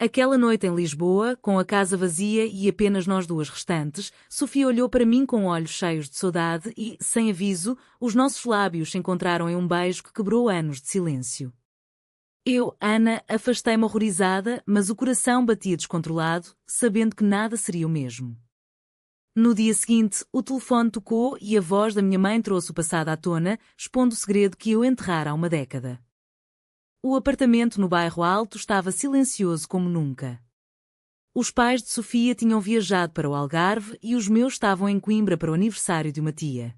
Aquela noite em Lisboa, com a casa vazia e apenas nós duas restantes, Sofia olhou para mim com olhos cheios de saudade e, sem aviso, os nossos lábios se encontraram em um beijo que quebrou anos de silêncio. Eu, Ana, afastei-me horrorizada, mas o coração batia descontrolado, sabendo que nada seria o mesmo. No dia seguinte, o telefone tocou e a voz da minha mãe trouxe o passado à tona, expondo o segredo que eu enterrara há uma década. O apartamento no bairro Alto estava silencioso como nunca. Os pais de Sofia tinham viajado para o Algarve e os meus estavam em Coimbra para o aniversário de uma tia.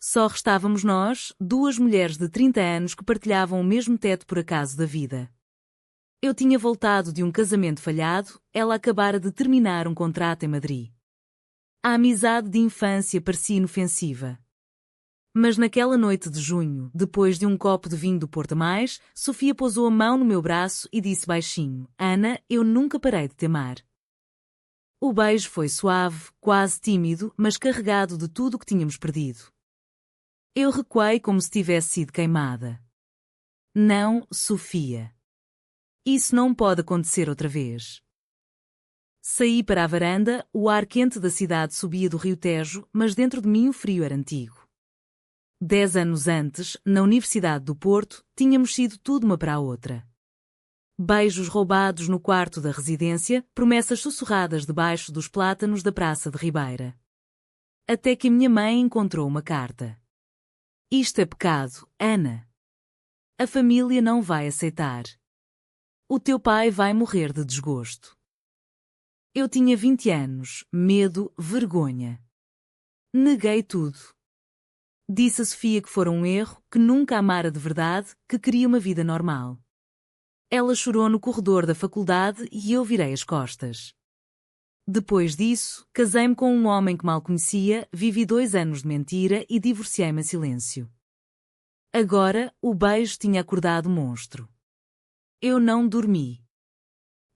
Só restávamos nós, duas mulheres de 30 anos que partilhavam o mesmo teto por acaso da vida. Eu tinha voltado de um casamento falhado, ela acabara de terminar um contrato em Madrid. A amizade de infância parecia inofensiva. Mas naquela noite de junho, depois de um copo de vinho do Porto Mais, Sofia pousou a mão no meu braço e disse baixinho: Ana, eu nunca parei de te amar. O beijo foi suave, quase tímido, mas carregado de tudo o que tínhamos perdido. Eu recuei como se tivesse sido queimada. Não, Sofia. Isso não pode acontecer outra vez. Saí para a varanda, o ar quente da cidade subia do Rio Tejo, mas dentro de mim o frio era antigo. 10 anos antes, na Universidade do Porto, tínhamos sido tudo uma para a outra. Beijos roubados no quarto da residência, promessas sussurradas debaixo dos plátanos da Praça de Ribeira. Até que a minha mãe encontrou uma carta. Isto é pecado, Ana. A família não vai aceitar. O teu pai vai morrer de desgosto. Eu tinha 20 anos, medo, vergonha. Neguei tudo. Disse a Sofia que fora um erro, que nunca amara de verdade, que queria uma vida normal. Ela chorou no corredor da faculdade e eu virei as costas. Depois disso, casei-me com um homem que mal conhecia, vivi 2 anos de mentira e divorciei-me em silêncio. Agora, o beijo tinha acordado o monstro. Eu não dormi.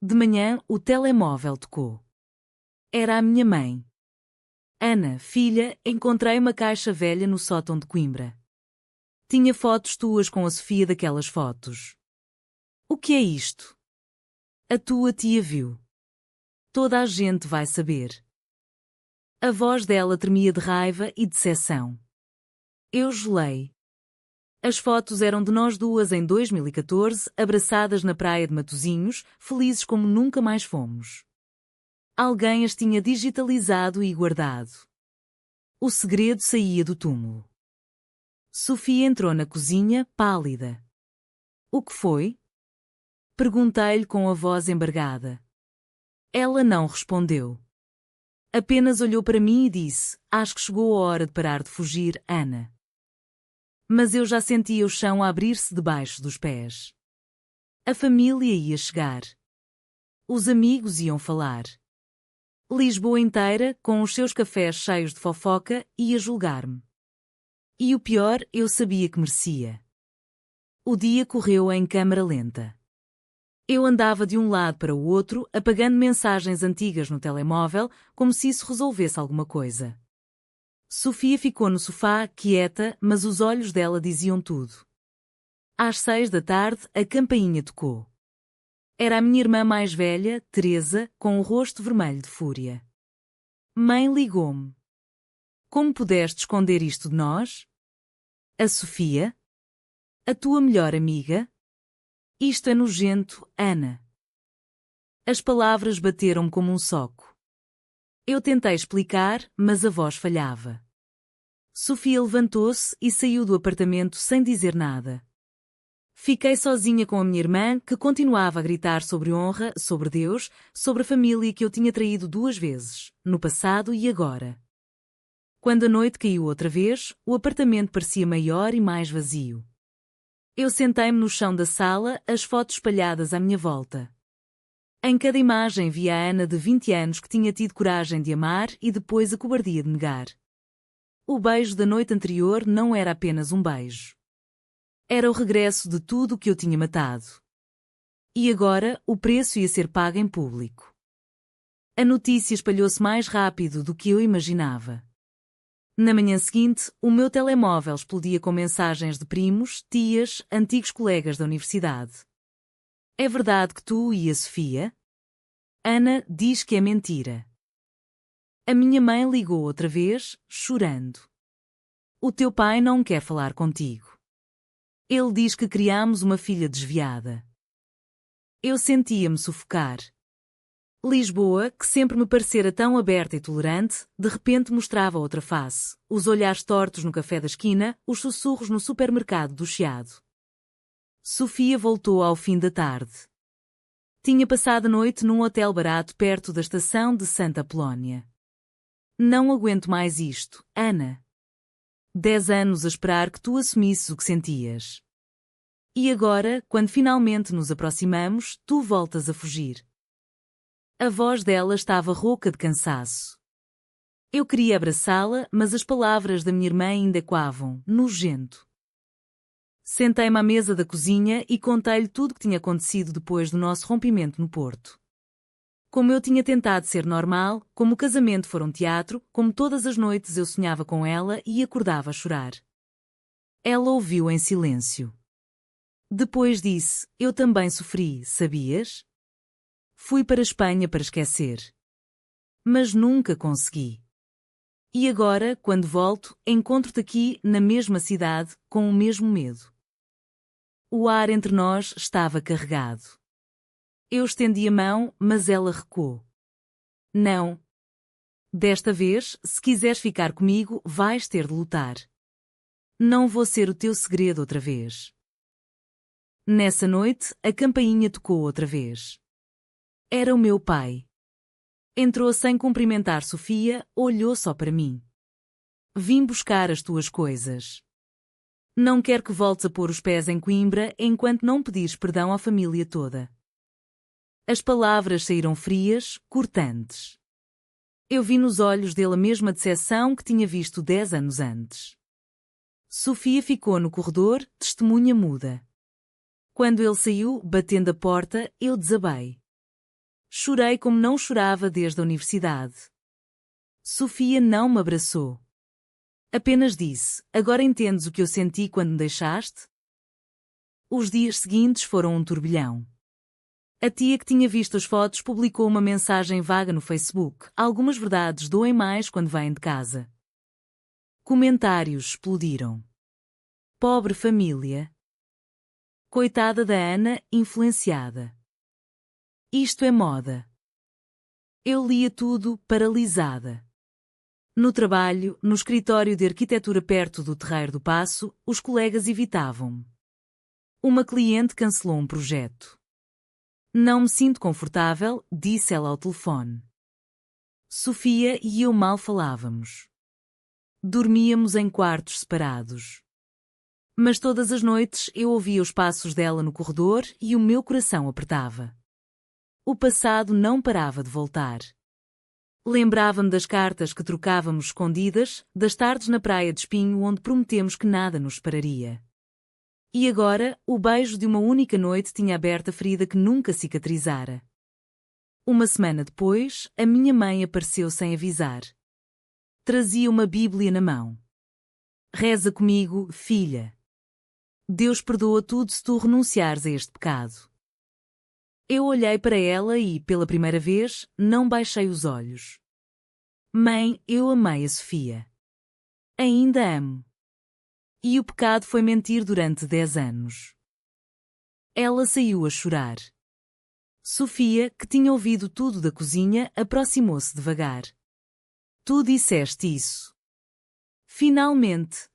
De manhã, o telemóvel tocou. Era a minha mãe. Ana, filha, encontrei uma caixa velha no sótão de Coimbra. Tinha fotos tuas com a Sofia daquelas fotos. O que é isto? A tua tia viu. Toda a gente vai saber. A voz dela tremia de raiva e decepção. Eu gelei. As fotos eram de nós duas em 2014, abraçadas na praia de Matosinhos, felizes como nunca mais fomos. Alguém as tinha digitalizado e guardado. O segredo saía do túmulo. Sofia entrou na cozinha, pálida. O que foi? Perguntei-lhe com a voz embargada. Ela não respondeu. Apenas olhou para mim e disse: Acho que chegou a hora de parar de fugir, Ana. Mas eu já sentia o chão a abrir-se debaixo dos pés. A família ia chegar. Os amigos iam falar. Lisboa inteira, com os seus cafés cheios de fofoca, ia julgar-me. E o pior, eu sabia que merecia. O dia correu em câmara lenta. Eu andava de um lado para o outro, apagando mensagens antigas no telemóvel, como se isso resolvesse alguma coisa. Sofia ficou no sofá, quieta, mas os olhos dela diziam tudo. Às 6 da tarde, a campainha tocou. Era a minha irmã mais velha, Teresa, com o rosto vermelho de fúria. Mãe ligou-me. Como pudeste esconder isto de nós? A Sofia? A tua melhor amiga? Isto é nojento, Ana. As palavras bateram-me como um soco. Eu tentei explicar, mas a voz falhava. Sofia levantou-se e saiu do apartamento sem dizer nada. Fiquei sozinha com a minha irmã, que continuava a gritar sobre honra, sobre Deus, sobre a família que eu tinha traído 2 vezes, no passado e agora. Quando a noite caiu outra vez, o apartamento parecia maior e mais vazio. Eu sentei-me no chão da sala, as fotos espalhadas à minha volta. Em cada imagem via a Ana de 20 anos que tinha tido coragem de amar e depois a cobardia de negar. O beijo da noite anterior não era apenas um beijo. Era o regresso de tudo o que eu tinha matado. E agora, o preço ia ser pago em público. A notícia espalhou-se mais rápido do que eu imaginava. Na manhã seguinte, o meu telemóvel explodia com mensagens de primos, tias, antigos colegas da universidade. É verdade que tu e a Sofia? Ana diz que é mentira. A minha mãe ligou outra vez, chorando. O teu pai não quer falar contigo. Ele diz que criamos uma filha desviada. Eu sentia-me sufocar. Lisboa, que sempre me parecera tão aberta e tolerante, de repente mostrava outra face, os olhares tortos no café da esquina, os sussurros no supermercado do Chiado. Sofia voltou ao fim da tarde. Tinha passado a noite num hotel barato perto da estação de Santa Apolónia. Não aguento mais isto, Ana. 10 anos a esperar que tu assumisses o que sentias. E agora, quando finalmente nos aproximamos, tu voltas a fugir. A voz dela estava rouca de cansaço. Eu queria abraçá-la, mas as palavras da minha irmã ainda ecoavam, nojento. Sentei-me à mesa da cozinha e contei-lhe tudo o que tinha acontecido depois do nosso rompimento no Porto. Como eu tinha tentado ser normal, como o casamento fora um teatro, como todas as noites eu sonhava com ela e acordava a chorar. Ela ouviu em silêncio. Depois disse, eu também sofri, sabias? Fui para a Espanha para esquecer. Mas nunca consegui. E agora, quando volto, encontro-te aqui, na mesma cidade, com o mesmo medo. O ar entre nós estava carregado. Eu estendi a mão, mas ela recuou. Não. Desta vez, se quiseres ficar comigo, vais ter de lutar. Não vou ser o teu segredo outra vez. Nessa noite, a campainha tocou outra vez. Era o meu pai. Entrou sem cumprimentar Sofia, olhou só para mim. Vim buscar as tuas coisas. Não quero que voltes a pôr os pés em Coimbra enquanto não pedires perdão à família toda. As palavras saíram frias, cortantes. Eu vi nos olhos dele a mesma decepção que tinha visto 10 anos antes. Sofia ficou no corredor, testemunha muda. Quando ele saiu, batendo a porta, eu desabei. Chorei como não chorava desde a universidade. Sofia não me abraçou. Apenas disse, agora entendes o que eu senti quando me deixaste? Os dias seguintes foram um turbilhão. A tia que tinha visto as fotos publicou uma mensagem vaga no Facebook. Algumas verdades doem mais quando vêm de casa. Comentários explodiram. Pobre família. Coitada da Ana, influenciada. Isto é moda. Eu lia tudo, paralisada. No trabalho, no escritório de arquitetura perto do Terreiro do Paço, os colegas evitavam-me. Uma cliente cancelou um projeto. Não me sinto confortável, disse ela ao telefone. Sofia e eu mal falávamos. Dormíamos em quartos separados. Mas todas as noites eu ouvia os passos dela no corredor e o meu coração apertava. O passado não parava de voltar. Lembrava-me das cartas que trocávamos escondidas, das tardes na praia de Espinho onde prometemos que nada nos separaria. E agora, o beijo de uma única noite tinha aberto a ferida que nunca cicatrizara. Uma semana depois, a minha mãe apareceu sem avisar. Trazia uma Bíblia na mão. Reza comigo, filha. Deus perdoa tudo se tu renunciares a este pecado. Eu olhei para ela e, pela primeira vez, não baixei os olhos. Mãe, eu amei a Sofia. Ainda amo. E o pecado foi mentir durante 10 anos. Ela saiu a chorar. Sofia, que tinha ouvido tudo da cozinha, aproximou-se devagar. Tu disseste isso. Finalmente.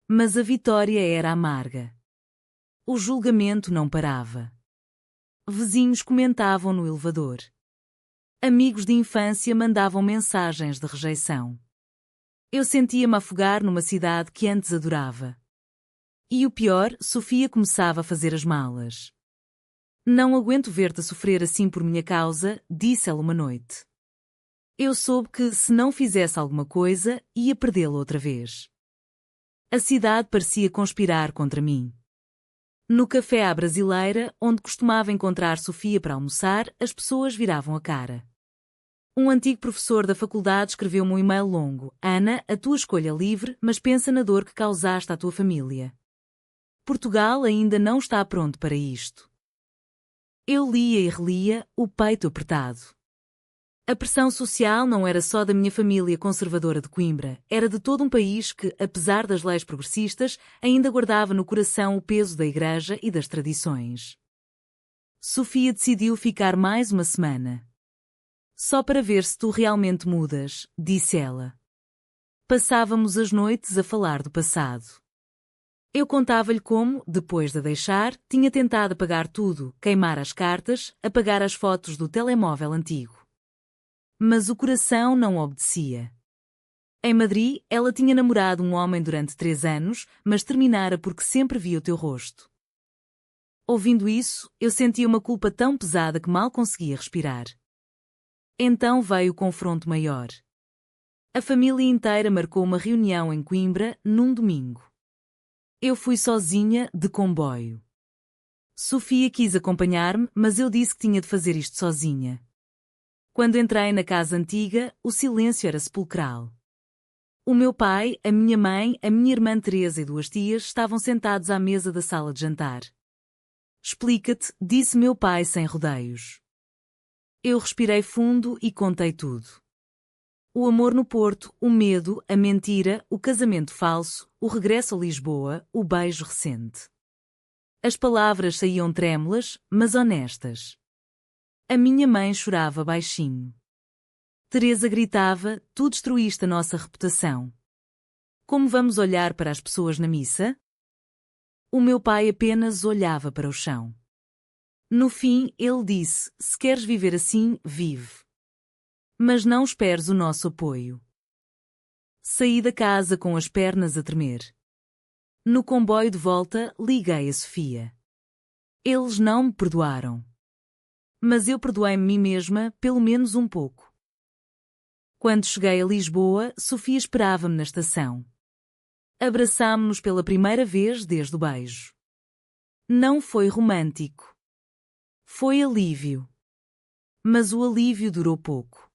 Mas a vitória era amarga. O julgamento não parava. Vizinhos comentavam no elevador. Amigos de infância mandavam mensagens de rejeição. Eu sentia-me afogar numa cidade que antes adorava. E o pior, Sofia começava a fazer as malas. Não aguento ver-te a sofrer assim por minha causa, disse ela uma noite. Eu soube que, se não fizesse alguma coisa, ia perdê-la outra vez. A cidade parecia conspirar contra mim. No café à brasileira, onde costumava encontrar Sofia para almoçar, as pessoas viravam a cara. Um antigo professor da faculdade escreveu-me um e-mail longo. Ana, a tua escolha é livre, mas pensa na dor que causaste à tua família. Portugal ainda não está pronto para isto. Eu lia e relia, o peito apertado. A pressão social não era só da minha família conservadora de Coimbra, era de todo um país que, apesar das leis progressistas, ainda guardava no coração o peso da igreja e das tradições. Sofia decidiu ficar mais uma semana. Só para ver se tu realmente mudas, disse ela. Passávamos as noites a falar do passado. Eu contava-lhe como, depois de a deixar, tinha tentado apagar tudo, queimar as cartas, apagar as fotos do telemóvel antigo. Mas o coração não obedecia. Em Madrid, ela tinha namorado um homem durante 3 anos, mas terminara porque sempre via o teu rosto. Ouvindo isso, eu sentia uma culpa tão pesada que mal conseguia respirar. Então veio o confronto maior. A família inteira marcou uma reunião em Coimbra, num domingo. Eu fui sozinha, de comboio. Sofia quis acompanhar-me, mas eu disse que tinha de fazer isto sozinha. Quando entrei na casa antiga, o silêncio era sepulcral. O meu pai, a minha mãe, a minha irmã Teresa e 2 tias estavam sentados à mesa da sala de jantar. Explica-te, disse meu pai sem rodeios. Eu respirei fundo e contei tudo. O amor no Porto, o medo, a mentira, o casamento falso, o regresso a Lisboa, o beijo recente. As palavras saíam trêmulas, mas honestas. A minha mãe chorava baixinho. Teresa gritava, tu destruíste a nossa reputação. Como vamos olhar para as pessoas na missa? O meu pai apenas olhava para o chão. No fim, ele disse, se queres viver assim, vive. Mas não esperes o nosso apoio. Saí da casa com as pernas a tremer. No comboio de volta, liguei a Sofia. Eles não me perdoaram. Mas eu perdoei-me mim mesma, pelo menos um pouco. Quando cheguei a Lisboa, Sofia esperava-me na estação. Abraçámo-nos pela primeira vez desde o beijo. Não foi romântico. Foi alívio. Mas o alívio durou pouco.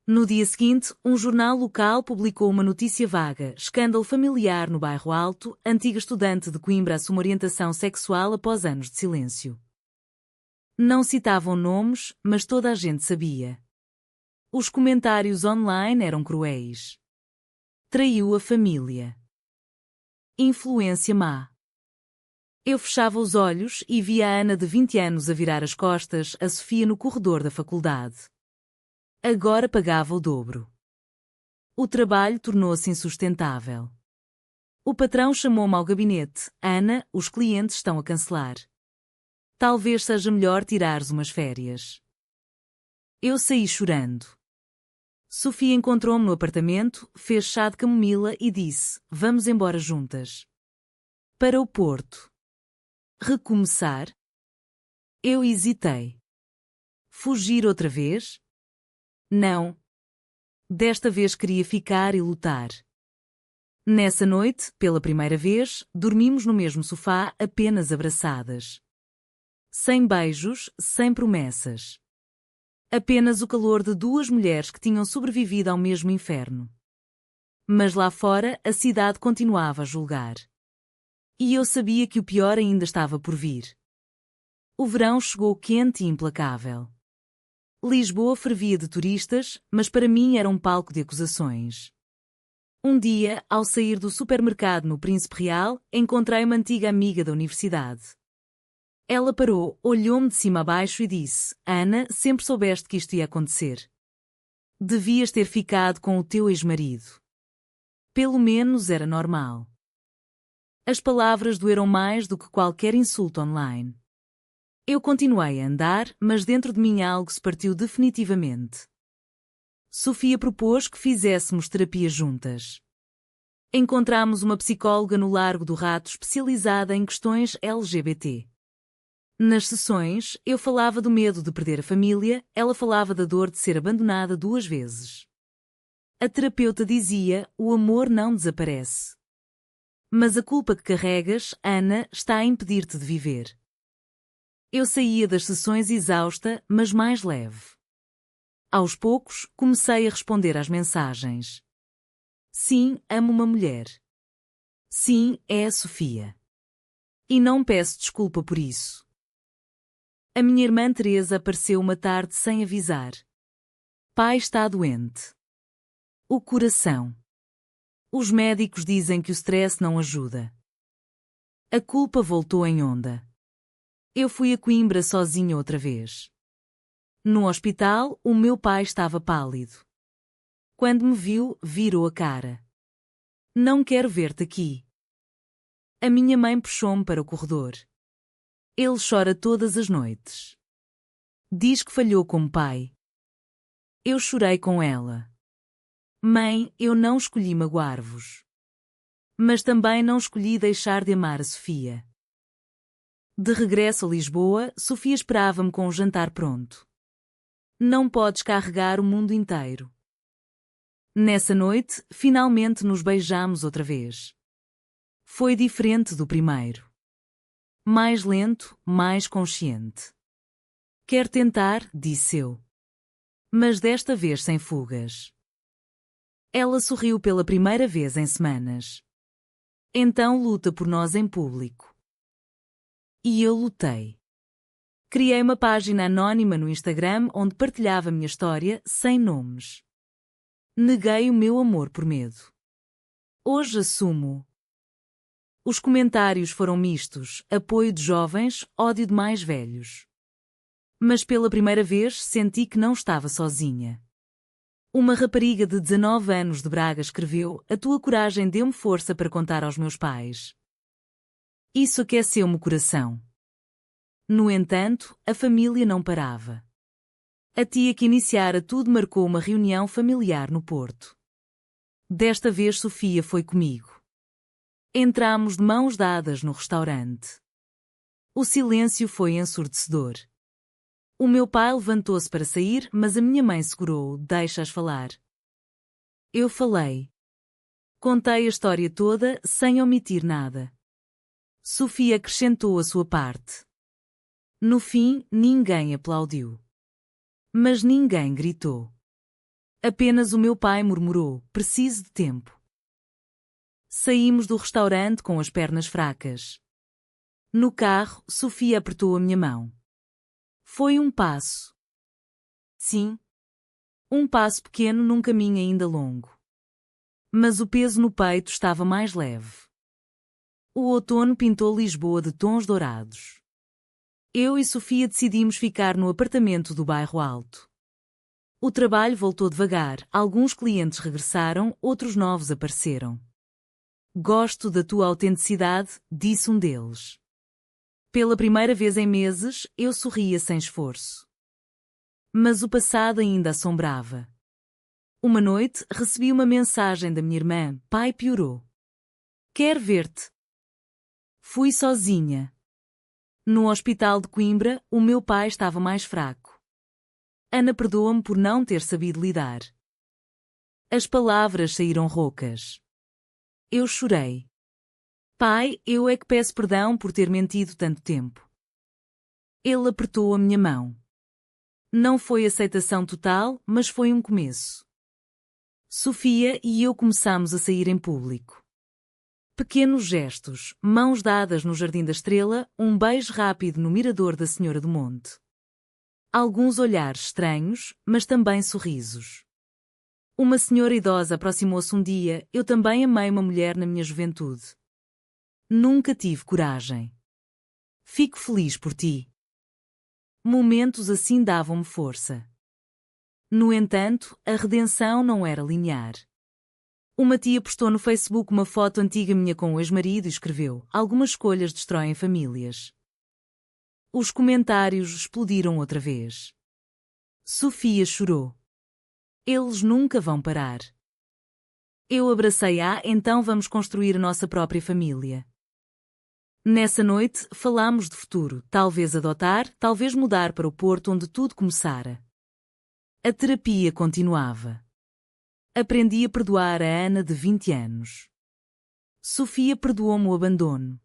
No dia seguinte, um jornal local publicou uma notícia vaga, escândalo familiar no bairro Alto, antiga estudante de Coimbra assume orientação sexual após anos de silêncio. Não citavam nomes, mas toda a gente sabia. Os comentários online eram cruéis. Traiu a família. Influência má. Eu fechava os olhos e via a Ana de 20 anos a virar as costas a Sofia no corredor da faculdade. Agora pagava o dobro. O trabalho tornou-se insustentável. O patrão chamou-me ao gabinete. Ana, os clientes estão a cancelar. Talvez seja melhor tirares umas férias. Eu saí chorando. Sofia encontrou-me no apartamento, fez chá de camomila e disse, vamos embora juntas. Para o Porto. Recomeçar? Eu hesitei. Fugir outra vez? Não. Desta vez queria ficar e lutar. Nessa noite, pela primeira vez, dormimos no mesmo sofá, apenas abraçadas. Sem beijos, sem promessas. Apenas o calor de 2 mulheres que tinham sobrevivido ao mesmo inferno. Mas lá fora, a cidade continuava a julgar. E eu sabia que o pior ainda estava por vir. O verão chegou quente e implacável. Lisboa fervia de turistas, mas para mim era um palco de acusações. Um dia, ao sair do supermercado no Príncipe Real, encontrei uma antiga amiga da universidade. Ela parou, olhou-me de cima a baixo e disse, Ana, sempre soubeste que isto ia acontecer. Devias ter ficado com o teu ex-marido. Pelo menos era normal. As palavras doeram mais do que qualquer insulto online. Eu continuei a andar, mas dentro de mim algo se partiu definitivamente. Sofia propôs que fizéssemos terapia juntas. Encontramos uma psicóloga no Largo do Rato especializada em questões LGBT. Nas sessões, eu falava do medo de perder a família, ela falava da dor de ser abandonada 2 vezes. A terapeuta dizia, o amor não desaparece. Mas a culpa que carregas, Ana, está a impedir-te de viver. Eu saía das sessões exausta, mas mais leve. Aos poucos, comecei a responder às mensagens. Sim, amo uma mulher. Sim, é a Sofia. E não peço desculpa por isso. A minha irmã Teresa apareceu uma tarde sem avisar. Pai está doente. O coração. Os médicos dizem que o stress não ajuda. A culpa voltou em onda. Eu fui a Coimbra sozinha outra vez. No hospital, o meu pai estava pálido. Quando me viu, virou a cara. Não quero ver-te aqui. A minha mãe puxou-me para o corredor. Ele chora todas as noites. Diz que falhou como pai. Eu chorei com ela. Mãe, eu não escolhi magoar-vos. Mas também não escolhi deixar de amar a Sofia. De regresso a Lisboa, Sofia esperava-me com o jantar pronto. Não podes carregar o mundo inteiro. Nessa noite, finalmente nos beijamos outra vez. Foi diferente do primeiro. Mais lento, mais consciente. Quer tentar, disse eu. Mas desta vez sem fugas. Ela sorriu pela primeira vez em semanas. Então luta por nós em público. E eu lutei. Criei uma página anónima no Instagram onde partilhava a minha história, sem nomes. Neguei o meu amor por medo. Hoje assumo. Os comentários foram mistos, apoio de jovens, ódio de mais velhos. Mas pela primeira vez senti que não estava sozinha. Uma rapariga de 19 anos de Braga escreveu: a tua coragem deu-me força para contar aos meus pais. Isso aqueceu-me o coração. No entanto, a família não parava. A tia que iniciara tudo marcou uma reunião familiar no Porto. Desta vez Sofia foi comigo. Entramos de mãos dadas no restaurante. O silêncio foi ensurdecedor. O meu pai levantou-se para sair, mas a minha mãe segurou-o: deixa-as falar. Eu falei. Contei a história toda, sem omitir nada. Sofia acrescentou a sua parte. No fim, ninguém aplaudiu. Mas ninguém gritou. Apenas o meu pai murmurou: preciso de tempo. Saímos do restaurante com as pernas fracas. No carro, Sofia apertou a minha mão. Foi um passo. Sim. Um passo pequeno num caminho ainda longo. Mas o peso no peito estava mais leve. O outono pintou Lisboa de tons dourados. Eu e Sofia decidimos ficar no apartamento do bairro Alto. O trabalho voltou devagar, alguns clientes regressaram, outros novos apareceram. Gosto da tua autenticidade, disse um deles. Pela primeira vez em meses, eu sorria sem esforço. Mas o passado ainda assombrava. Uma noite, recebi uma mensagem da minha irmã: pai piorou. Quer ver-te. Fui sozinha. No hospital de Coimbra, o meu pai estava mais fraco. Ana perdoa-me por não ter sabido lidar. As palavras saíram roucas. Eu chorei. Pai, eu é que peço perdão por ter mentido tanto tempo. Ele apertou a minha mão. Não foi aceitação total, mas foi um começo. Sofia e eu começamos a sair em público. Pequenos gestos, mãos dadas no Jardim da Estrela, um beijo rápido no mirador da Senhora do Monte. Alguns olhares estranhos, mas também sorrisos. Uma senhora idosa aproximou-se um dia: eu também amei uma mulher na minha juventude. Nunca tive coragem. Fico feliz por ti. Momentos assim davam-me força. No entanto, a redenção não era linear. Uma tia postou no Facebook uma foto antiga minha com o ex-marido e escreveu: algumas escolhas destroem famílias. Os comentários explodiram outra vez. Sofia chorou. Eles nunca vão parar. Eu abracei-a: então vamos construir a nossa própria família. Nessa noite, falámos de futuro, talvez adotar, talvez mudar para o Porto onde tudo começara. A terapia continuava. Aprendi a perdoar a Ana de 20 anos. Sofia perdoou-me o abandono.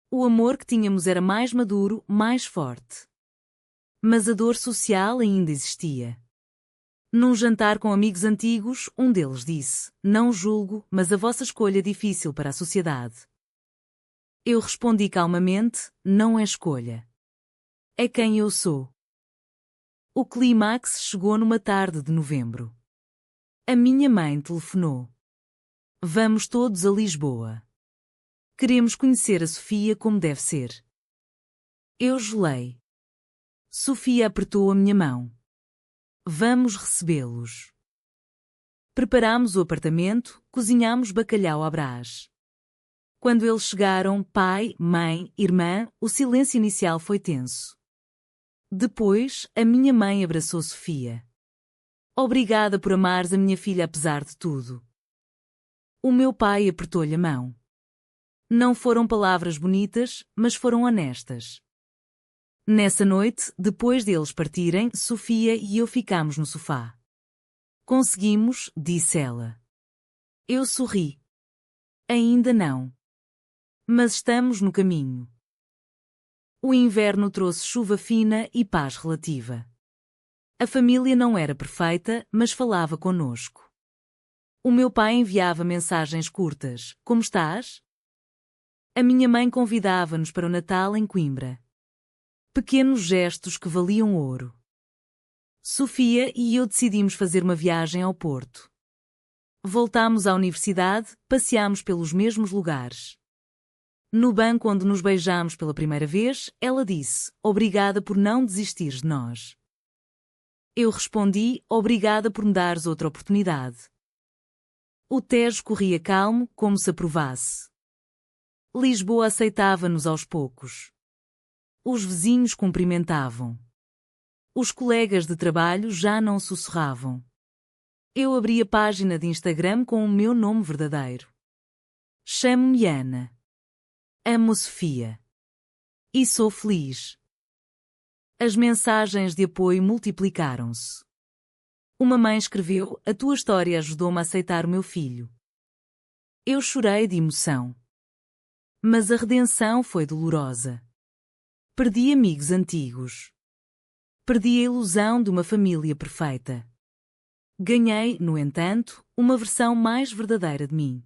O amor que tínhamos era mais maduro, mais forte. Mas a dor social ainda existia. Num jantar com amigos antigos, um deles disse: não julgo, mas a vossa escolha é difícil para a sociedade. Eu respondi calmamente: não é escolha. É quem eu sou. O clímax chegou numa tarde de novembro. A minha mãe telefonou. Vamos todos a Lisboa. Queremos conhecer a Sofia como deve ser. Eu gelei. Sofia apertou a minha mão. Vamos recebê-los. Preparámos o apartamento, cozinhámos bacalhau à Brás. Quando eles chegaram, pai, mãe, irmã, o silêncio inicial foi tenso. Depois, a minha mãe abraçou Sofia. Obrigada por amares a minha filha apesar de tudo. O meu pai apertou-lhe a mão. Não foram palavras bonitas, mas foram honestas. Nessa noite, depois deles partirem, Sofia e eu ficámos no sofá. Conseguimos, disse ela. Eu sorri. Ainda não. Mas estamos no caminho. O inverno trouxe chuva fina e paz relativa. A família não era perfeita, mas falava conosco. O meu pai enviava mensagens curtas. Como estás? A minha mãe convidava-nos para o Natal em Coimbra. Pequenos gestos que valiam ouro. Sofia e eu decidimos fazer uma viagem ao Porto. Voltámos à universidade, passeámos pelos mesmos lugares. No banco onde nos beijámos pela primeira vez, ela disse: obrigada por não desistires de nós. Eu respondi: obrigada por me dares outra oportunidade. O Tejo corria calmo, como se aprovasse. Lisboa aceitava-nos aos poucos. Os vizinhos cumprimentavam. Os colegas de trabalho já não sussurravam. Eu abri a página de Instagram com o meu nome verdadeiro. Chamo-me Ana. Amo Sofia. E sou feliz. As mensagens de apoio multiplicaram-se. Uma mãe escreveu: a tua história ajudou-me a aceitar o meu filho. Eu chorei de emoção. Mas a redenção foi dolorosa. Perdi amigos antigos. Perdi a ilusão de uma família perfeita. Ganhei, no entanto, uma versão mais verdadeira de mim.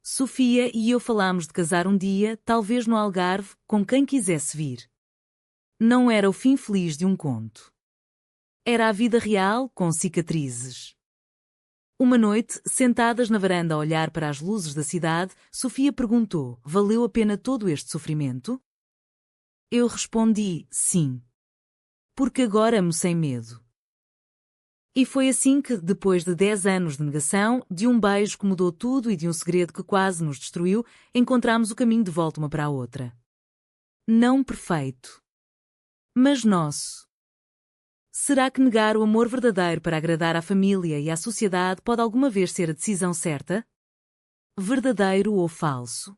Sofia e eu falámos de casar um dia, talvez no Algarve, com quem quisesse vir. Não era o fim feliz de um conto. Era a vida real, com cicatrizes. Uma noite, sentadas na varanda a olhar para as luzes da cidade, Sofia perguntou: valeu a pena todo este sofrimento? Eu respondi: sim. Porque agora amo sem medo. E foi assim que, depois de 10 anos de negação, de um beijo que mudou tudo e de um segredo que quase nos destruiu, encontramos o caminho de volta uma para a outra. Não perfeito, mas nosso. Será que negar o amor verdadeiro para agradar à família e à sociedade pode alguma vez ser a decisão certa? Verdadeiro ou falso?